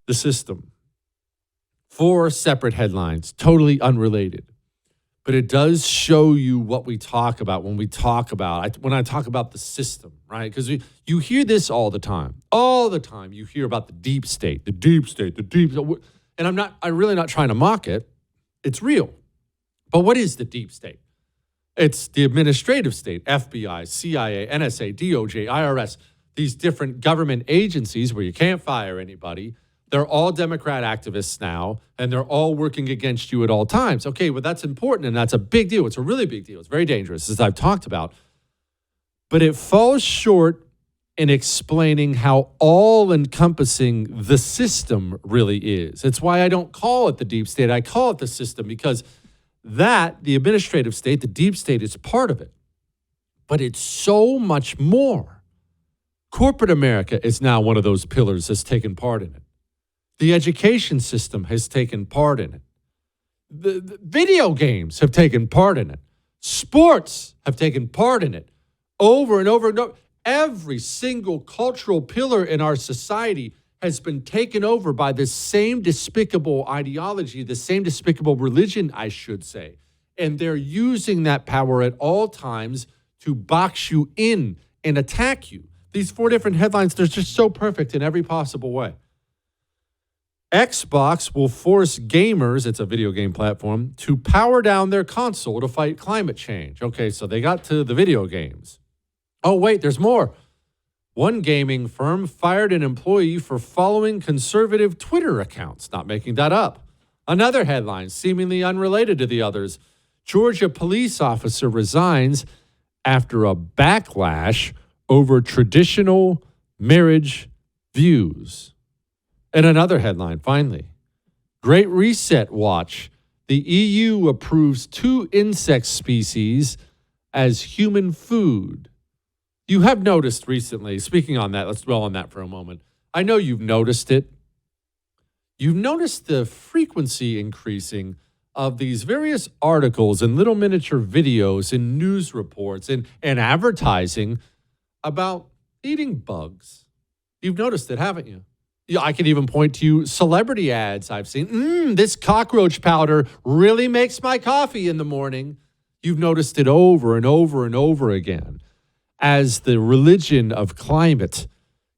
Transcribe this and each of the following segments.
the system. 4 separate headlines, totally unrelated. But it does show you what we talk about when I talk about the system, right? Because you hear this all the time. All the time you hear about the deep state. And I'm really not trying to mock it. It's real. But what is the deep state? It's the administrative state, FBI, CIA, NSA, DOJ, IRS, these different government agencies where you can't fire anybody. They're all Democrat activists now, and they're all working against you at all times. Okay, well, that's important, and that's a big deal. It's a really big deal. It's very dangerous, as I've talked about. But it falls short in explaining how all-encompassing the system really is. It's why I don't call it the deep state. I call it the system because the administrative state, the deep state, is part of it. But it's so much more. Corporate America is now one of those pillars that's taken part in it. The education system has taken part in it. The video games have taken part in it. Sports have taken part in it. Over and over and over. Every single cultural pillar in our society has been taken over by this same despicable ideology, the same despicable religion, I should say. And they're using that power at all times to box you in and attack you. These 4 different headlines, they're just so perfect in every possible way. Xbox will force gamers, it's a video game platform, to power down their console to fight climate change. Okay, so they got to the video games. Oh, wait, there's more. One gaming firm fired an employee for following conservative Twitter accounts. Not making that up. Another headline, seemingly unrelated to the others. Georgia police officer resigns after a backlash over traditional marriage views. And another headline, finally. Great Reset Watch. The EU approves 2 insect species as human food. You have noticed recently, speaking on that, let's dwell on that for a moment. I know you've noticed it. You've noticed the frequency increasing of these various articles and little miniature videos and news reports and advertising about eating bugs. You've noticed it, haven't you? Yeah, I can even point to you celebrity ads I've seen. This cockroach powder really makes my coffee in the morning. You've noticed it over and over and over again. As the religion of climate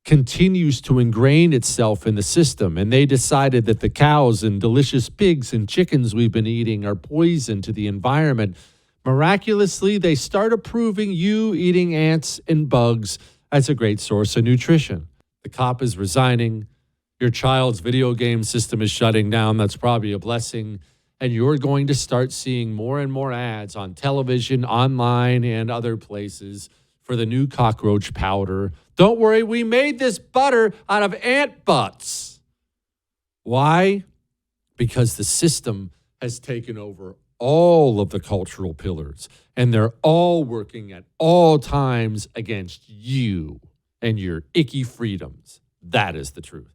continues to ingrain itself in the system, and they decided that the cows and delicious pigs and chickens we've been eating are poison to the environment, miraculously, they start approving you eating ants and bugs as a great source of nutrition. The cop is resigning. Your child's video game system is shutting down. That's probably a blessing. And you're going to start seeing more and more ads on television, online, and other places for the new cockroach powder. Don't worry, we made this butter out of ant butts. Why? Because the system has taken over all of the cultural pillars, and they're all working at all times against you and your icky freedoms. That is the truth.